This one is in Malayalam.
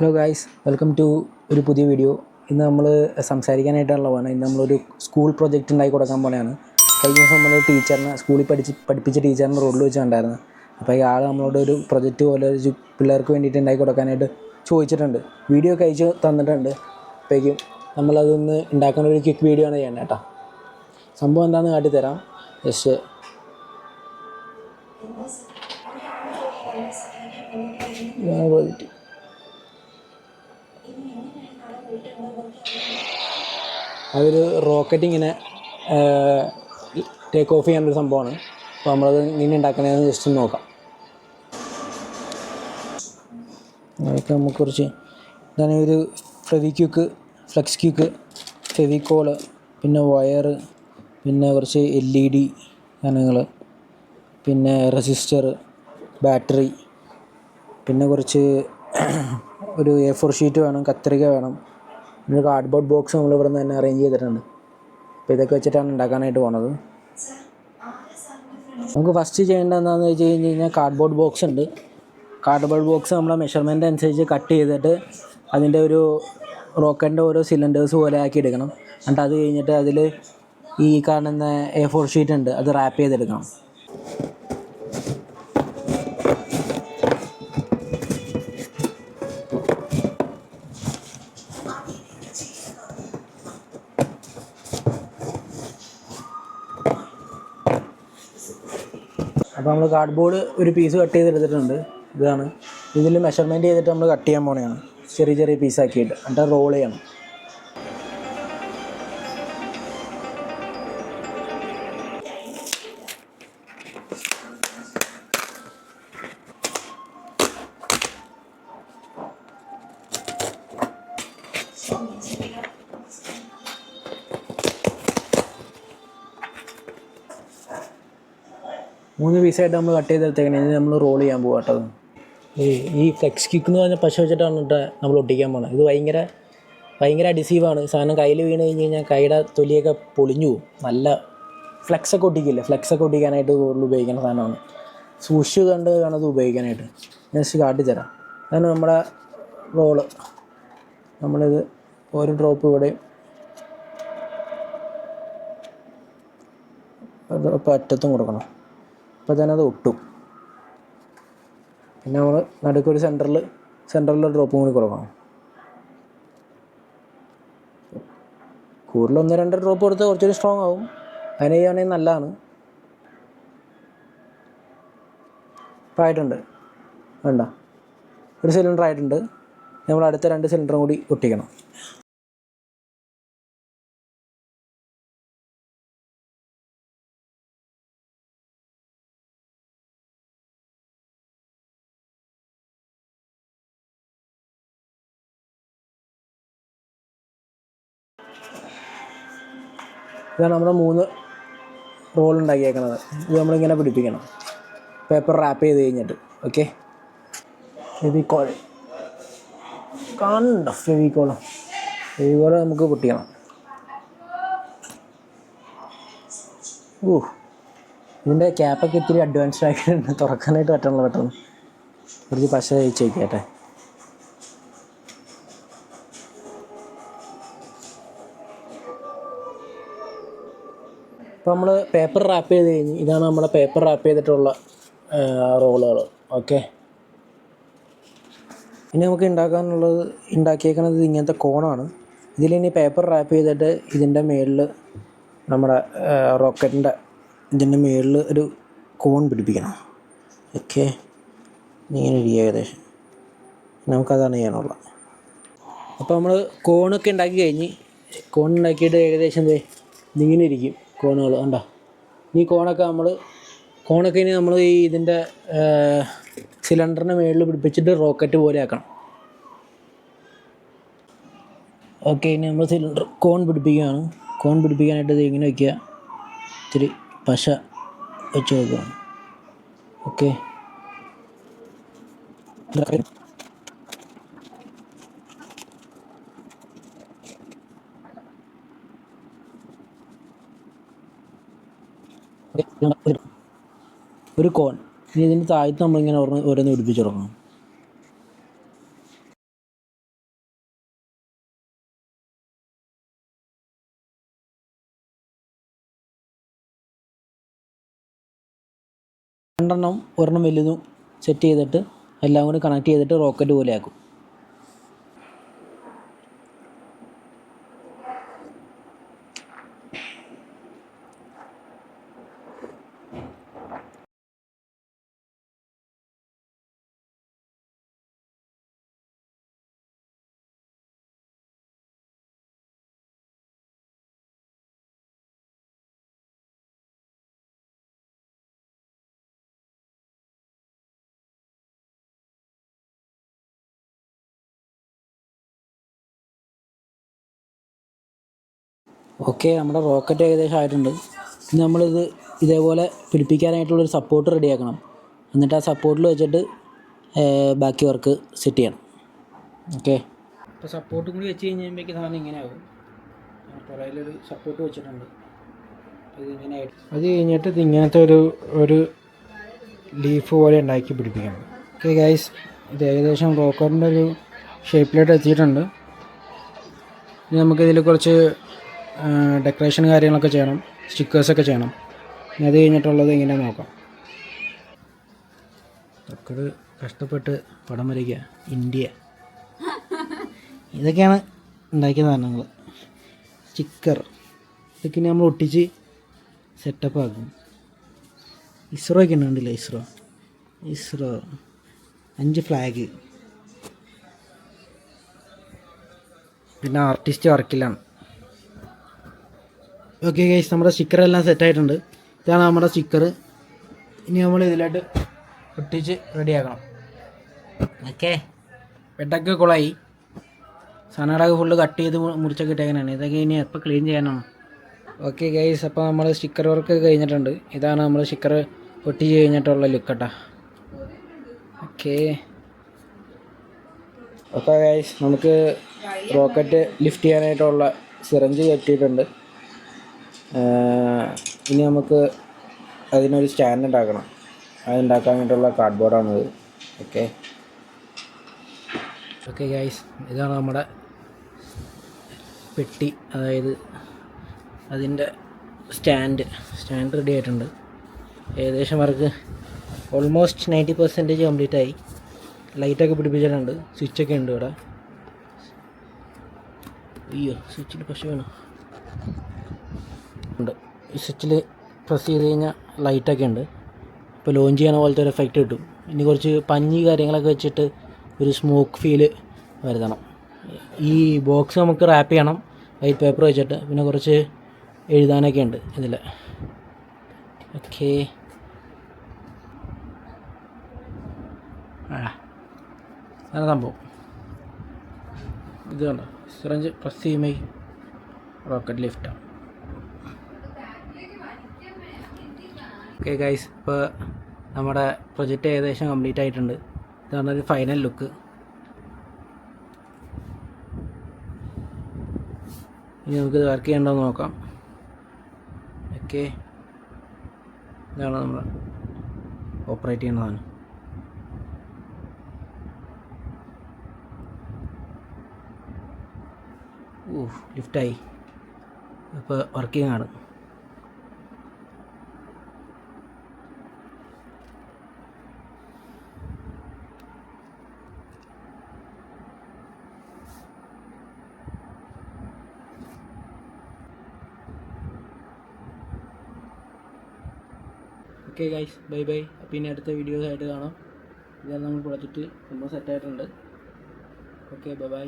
ഹലോ ഗായ്സ്, വെൽക്കം ടു ഒരു പുതിയ വീഡിയോ. ഇന്ന് നമ്മൾ സംസാരിക്കാനായിട്ടുള്ളതാണ്. ഇന്ന് നമ്മളൊരു സ്കൂൾ പ്രൊജക്റ്റ് ഉണ്ടാക്കി കൊടുക്കാൻ പോലെയാണ്. കഴിഞ്ഞ ദിവസം നമ്മൾ ടീച്ചറിനെ സ്കൂളിൽ പഠിപ്പിച്ച ടീച്ചറിനെ റോഡിൽ വെച്ച് കണ്ടായിരുന്നു. അപ്പോൾ ഈ ആൾ നമ്മളോട് ഒരു പ്രൊജക്റ്റ് പോലെ ഒരു പിള്ളേർക്ക് വേണ്ടിയിട്ട് ഉണ്ടാക്കി കൊടുക്കാനായിട്ട് ചോദിച്ചിട്ടുണ്ട്. വീഡിയോ ഒക്കെ അയച്ച് തന്നിട്ടുണ്ട്. അപ്പോഴേക്കും നമ്മളതൊന്ന് ഉണ്ടാക്കുന്ന ഒരു ക്വിക്ക് വീഡിയോ ആണ് ചെയ്യേണ്ടത് കേട്ടോ. സംഭവം എന്താണെന്ന് കാട്ടിത്തരാം. ജസ്റ്റ് പ്രൊജക്റ്റ് അതൊരു റോക്കറ്റ് ഇങ്ങനെ ടേക്ക് ഓഫ് ചെയ്യാനൊരു സംഭവമാണ്. അപ്പോൾ നമ്മളത് ഇങ്ങനെ ഉണ്ടാക്കണതെന്ന് ജസ്റ്റ് ഒന്ന് നോക്കാം. അതൊക്കെ നമുക്ക് കുറച്ച് ഇതാണ് ഒരു ഫെവിക്വിക്ക്, ഫ്ലെക്സ് ക്വിക്ക്, ഫെവിക്കോള്, പിന്നെ വയറ്, പിന്നെ കുറച്ച് LED സാധനങ്ങൾ, പിന്നെ റെസിസ്റ്റർ, ബാറ്ററി, പിന്നെ കുറച്ച് ഒരു A4 ഷീറ്റ് വേണം, കത്രിക വേണം, പിന്നെ ഒരു കാർഡ്ബോർഡ് ബോക്സ് നമ്മൾ ഇവിടെ നിന്ന് തന്നെ അറേഞ്ച് ചെയ്തിട്ടുണ്ട്. അപ്പോൾ ഇതൊക്കെ വെച്ചിട്ടാണ് ഉണ്ടാക്കാനായിട്ട് പോണത്. നമുക്ക് ഫസ്റ്റ് ചെയ്യേണ്ടത് എന്താണെന്ന് വെച്ച് കഴിഞ്ഞാൽ കാർഡ്ബോർഡ് ബോക്സ് ഉണ്ട്. കാർഡ്ബോർഡ് ബോക്സ് നമ്മളെ മെഷർമെൻറ്റ് അനുസരിച്ച് കട്ട് ചെയ്തിട്ട് അതിൻ്റെ ഒരു റോക്കറ്റിൻ്റെ ഓരോ സിലിണ്ടേഴ്സ് പോലെ ആക്കി എടുക്കണം. എന്നിട്ട് അത് കഴിഞ്ഞിട്ട് അതിൽ ഈ കാണുന്ന A4 ഷീറ്റ് ഉണ്ട്, അത് റാപ്പ് ചെയ്തെടുക്കണം. അപ്പോൾ നമ്മൾ കാർഡ്ബോർഡ് ഒരു പീസ് കട്ട് ചെയ്തെടുത്തിട്ടുണ്ട്. ഇതാണ്. ഇതിൽ മെഷർമെൻറ്റ് ചെയ്തിട്ട് നമ്മൾ കട്ട് ചെയ്യാൻ പോണെയാണ്, ചെറിയ ചെറിയ പീസാക്കിയിട്ട്. എന്നിട്ട് റോൾ ചെയ്യണം. മൂന്ന് പീസായിട്ട് നമ്മൾ കട്ട് ചെയ്തെടുത്തേക്കണേ. നമ്മൾ റോൾ ചെയ്യാൻ പോകാം കേട്ടോ. ഈ ഫ്ലെക്സ് ക്വിക്ക് എന്ന് പറഞ്ഞ പശ വെച്ചിട്ടാണ് കേട്ടോ നമ്മൾ ഒട്ടിക്കാൻ പോകുന്നത്. ഇത് ഭയങ്കര അഡിസീവാണ് സാധനം. കയ്യിൽ വീണ് കഴിഞ്ഞ് കഴിഞ്ഞാൽ കൈയുടെ തൊലിയൊക്കെ പൊളിഞ്ഞു പോകും. നല്ല ഫ്ലെക്സൊക്കെ ഒട്ടിക്കില്ലേ, ഫ്ലെക്സൊക്കെ ഒട്ടിക്കാനായിട്ട് കൂടുതൽ ഉപയോഗിക്കുന്ന സാധനമാണ്. സൂക്ഷിച്ച് കണ്ട് വേണത് ഉപയോഗിക്കാനായിട്ട്. ജസ്റ്റ് കാട്ടിത്തരാം. അതാണ് നമ്മുടെ റോള്. നമ്മളിത് ഒരു ഡ്രോപ്പ് ഇവിടെയും ഇപ്പോൾ അറ്റത്തും കൊടുക്കണം. അപ്പോൾ തന്നെ അത് ഒട്ടും. പിന്നെ നമ്മൾ നടുക്കൊരു സെൻറ്ററിൽ ഡ്രോപ്പും കൂടി കൊടുക്കണം. കൂടുതൽ 1-2 ഡ്രോപ്പ് കൊടുത്ത് കുറച്ചൊരു സ്ട്രോങ് ആവും. അതിന് ചെയ്യുകയാണെങ്കിൽ നല്ലതാണ്. ഇപ്പോൾ ആയിട്ടുണ്ട്, വേണ്ട ഒരു സിലിണ്ടർ ആയിട്ടുണ്ട്. നമ്മൾ അടുത്ത 2 സിലിണ്ടറും കൂടി ഒട്ടിക്കണം. ഇതാണ് നമ്മുടെ 3 റോൾ ഉണ്ടാക്കിയേക്കുന്നത്. ഇത് നമ്മളിങ്ങനെ പിടിപ്പിക്കണം, പേപ്പർ റാപ്പ് ചെയ്ത് കഴിഞ്ഞിട്ട്. ഓക്കെ, ഫെവിക്കോൾ കാണുന്നുണ്ടോ? ഫെവിക്കോൾ നമുക്ക് പൊട്ടിക്കണം. ഇതിൻ്റെ ക്യാപ്പൊക്കെ ഇത്തിരി അഡ്വാൻസ്ഡ് ആക്കിയിട്ടുണ്ട്, തുറക്കാനായിട്ട് പറ്റണല്ലോ പെട്ടെന്ന്. കുറച്ച് പശ തേച്ച് വയ്ക്കട്ടെ. ഇപ്പോൾ നമ്മൾ പേപ്പർ റാപ്പ് ചെയ്ത് കഴിഞ്ഞ്, ഇതാണ് നമ്മുടെ പേപ്പർ റാപ്പ് ചെയ്തിട്ടുള്ള റോളുകൾ. ഓക്കെ, ഇനി നമുക്ക് ഉണ്ടാക്കിയേക്കുന്നത് ഇങ്ങനത്തെ കോണാണ്. ഇതിലിനി പേപ്പർ റാപ്പ് ചെയ്തിട്ട് ഇതിൻ്റെ മുകളിൽ നമ്മുടെ റോക്കറ്റിൻ്റെ ഇതിൻ്റെ മുകളിൽ ഒരു കോൺ പിടിപ്പിക്കണം. ഓക്കെ, ഇങ്ങനെ ഇരിക്കുക ഏകദേശം. നമുക്കതാണ് ചെയ്യാനുള്ളത്. അപ്പോൾ നമ്മൾ കോണൊക്കെ ഉണ്ടാക്കി കഴിഞ്ഞ്, കോൺ ഉണ്ടാക്കിയിട്ട് ഏകദേശം ഇതിങ്ങനെ ഇരിക്കും കോണുകൾ. കണ്ടോ? ഈ കോണൊക്കെ ഇനി നമ്മൾ ഈ ഇതിൻ്റെ സിലിണ്ടറിൻ്റെ മുകളിൽ പിടിപ്പിച്ചിട്ട് റോക്കറ്റ് പോലെ ആക്കണം. ഓക്കെ, ഇനി നമ്മൾ കോൺ പിടിപ്പിക്കുകയാണ്. കോൺ പിടിപ്പിക്കാനായിട്ട് ഇത് ഇങ്ങനെ വയ്ക്കുക, ഇത്തിരി പശ വെച്ച് കൊടുക്കുക. ഓക്കെ, ഒരു കോൺ. ഇനി ഇതിൻ്റെ താഴത്ത് നമ്മളിങ്ങനെ ഓരോന്ന് പിടിപ്പിച്ച് തുടങ്ങണം. രണ്ടെണ്ണം ഒരെണ്ണം വലുതും സെറ്റ് ചെയ്തിട്ട് എല്ലാം കൂടി കണക്ട് ചെയ്തിട്ട് റോക്കറ്റ് പോലെ ആക്കും. ഓക്കെ, നമ്മുടെ റോക്കറ്റ് ഏകദേശം ആയിട്ടുണ്ട്. ഇനി നമ്മളിത് ഇതേപോലെ പിടിപ്പിക്കാനായിട്ടുള്ളൊരു സപ്പോർട്ട് റെഡിയാക്കണം. എന്നിട്ട് ആ സപ്പോർട്ടിൽ വെച്ചിട്ട് ബാക്കി വർക്ക് സെറ്റ് ചെയ്യണം. ഓക്കെ, ഇപ്പോൾ സപ്പോർട്ടും കൂടി വെച്ച് കഴിയുമ്പോഴേക്കും സാധനം ഇങ്ങനെ ആകും. പുറകിലൊരു സപ്പോർട്ട് വെച്ചിട്ടുണ്ട്. ഇതിങ്ങനെ അത് കഴിഞ്ഞിട്ട് ഇങ്ങനത്തെ ഒരു ലീഫ് പോലെ ഉണ്ടാക്കി പിടിപ്പിക്കണം. ഓക്കെ ഗൈസ്, ഇത് ഏകദേശം റോക്കറ്റിൻ്റെ ഒരു ഷേപ്പിലോട്ട് എത്തിയിട്ടുണ്ട്. ഇനി നമുക്കിതിൽ കുറച്ച് ഡെക്കറേഷൻ കാര്യങ്ങളൊക്കെ ചെയ്യണം, സ്റ്റിക്കേഴ്സൊക്കെ ചെയ്യണം. ഇനി അത് കഴിഞ്ഞിട്ടുള്ളത് ഇങ്ങനെ നോക്കാം. ഒക്കെ കഷ്ടപ്പെട്ട് പടം വരയ്ക്കുക, ഇന്ത്യ. ഇതൊക്കെയാണ് ഉണ്ടാക്കിയ സാധനങ്ങൾ. സ്റ്റിക്കർ ഇതൊക്കെ ഇനി നമ്മൾ ഒട്ടിച്ച് സെറ്റപ്പ് ആക്കും. ഇസ്രോ ഒക്കെ ഉണ്ടല്ലേ, ഇസ്രോ 5 ഫ്ലാഗ്. പിന്നെ ആർട്ടിസ്റ്റ് വർക്കിലാണ്. ഓക്കെ ഗൈസ്, നമ്മുടെ സ്റ്റിക്കറെല്ലാം സെറ്റായിട്ടുണ്ട്. ഇതാണ് നമ്മുടെ സ്റ്റിക്കർ. ഇനി നമ്മൾ ഇതിലായിട്ട് ഒട്ടിച്ച് റെഡിയാക്കണം. ഓക്കെ, വെട്ടൊക്കെ കുളമായി, സാധനങ്ങളൊക്കെ ഫുള്ള് കട്ട് ചെയ്ത് മുറിച്ചൊക്കെ ഇട്ടേക്കാനാണ്. ഇതൊക്കെ ഇനി എപ്പോൾ ക്ലീൻ ചെയ്യാനാണ്. ഓക്കെ ഗൈസ്, അപ്പോൾ നമ്മൾ സ്റ്റിക്കർ വർക്ക് കഴിഞ്ഞിട്ടുണ്ട്. ഇതാണ് നമ്മൾ സ്റ്റിക്കർ ഒട്ടിച്ച് കഴിഞ്ഞിട്ടുള്ള ലുക്ക് കേട്ടോ. ഓക്കെ ഗൈസ്, നമുക്ക് റോക്കറ്റ് ലിഫ്റ്റ് ചെയ്യാനായിട്ടുള്ള സിറഞ്ച് കെട്ടിയിട്ടുണ്ട്. ഇനി നമുക്ക് അതിനൊരു സ്റ്റാൻഡ് ഉണ്ടാക്കണം. അതുണ്ടാക്കാനായിട്ടുള്ള കാർഡ്ബോർഡാണിത്. ഓക്കെ ഗൈസ്, ഇതാണ് നമ്മുടെ പെട്ടി, അതായത് അതിൻ്റെ സ്റ്റാൻഡ് റെഡി ആയിട്ടുണ്ട്. ഏകദേശം വർക്ക് ഓൾമോസ്റ്റ് 90% കംപ്ലീറ്റ് ആയി. ലൈറ്റൊക്കെ പിടിപ്പിച്ചിട്ടുണ്ട്, സ്വിച്ചൊക്കെ ഉണ്ട് ഇവിടെ. അയ്യോ, സ്വിച്ചിൽ പക്ഷേ വേണം ഉണ്ട്. ഈ സ്വിച്ചിൽ പ്രസ് ചെയ്ത് കഴിഞ്ഞാൽ ലൈറ്റൊക്കെ ഉണ്ട്. ഇപ്പോൾ ലോഞ്ച് ചെയ്യണ പോലത്തെ ഒരു എഫക്റ്റ് കിട്ടും. ഇനി കുറച്ച് പഞ്ഞി കാര്യങ്ങളൊക്കെ വെച്ചിട്ട് ഒരു സ്മോക്ക് ഫീല് വരുത്തണം. ഈ ബോക്സ് നമുക്ക് റാപ്പ് ചെയ്യണം വൈറ്റ് പേപ്പർ വെച്ചിട്ട്. പിന്നെ കുറച്ച് എഴുതാനൊക്കെ ഉണ്ട് ഇതിൽ. ഓക്കെ, അങ്ങനെ സംഭവം ഇത് കണ്ടോ, സിറഞ്ച് പ്രസ് ചെയ്യുമ്പോൾ റോക്കറ്റ് ലിഫ്റ്റാണ്. ഓക്കെ ഗൈസ്, ഇപ്പോൾ നമ്മുടെ പ്രൊജക്റ്റ് ഏകദേശം കംപ്ലീറ്റ് ആയിട്ടുണ്ട്. ഇതാണ് ഒരു ഫൈനൽ ലുക്ക്. ഇനി നമുക്കിത് വർക്ക് ചെയ്യേണ്ടതെന്ന് നോക്കാം. ഓക്കെ, ഇതാണ് നമ്മൾ ഓപ്പറേറ്റ് ചെയ്യുന്നതാണ്. ലിഫ്റ്റായി, ഇപ്പോൾ വർക്കിംഗ് ആണ്. Okay guys, bye bye. അപ്പോൾ ഇനി അടുത്ത വീഡിയോസ് ആയിട്ട് കാണാം. ഇതാണ് നമ്മൾ പ്രൊജക്റ്റ് നമ്മൾ സെറ്റായിട്ടുണ്ട്. Okay, bye bye.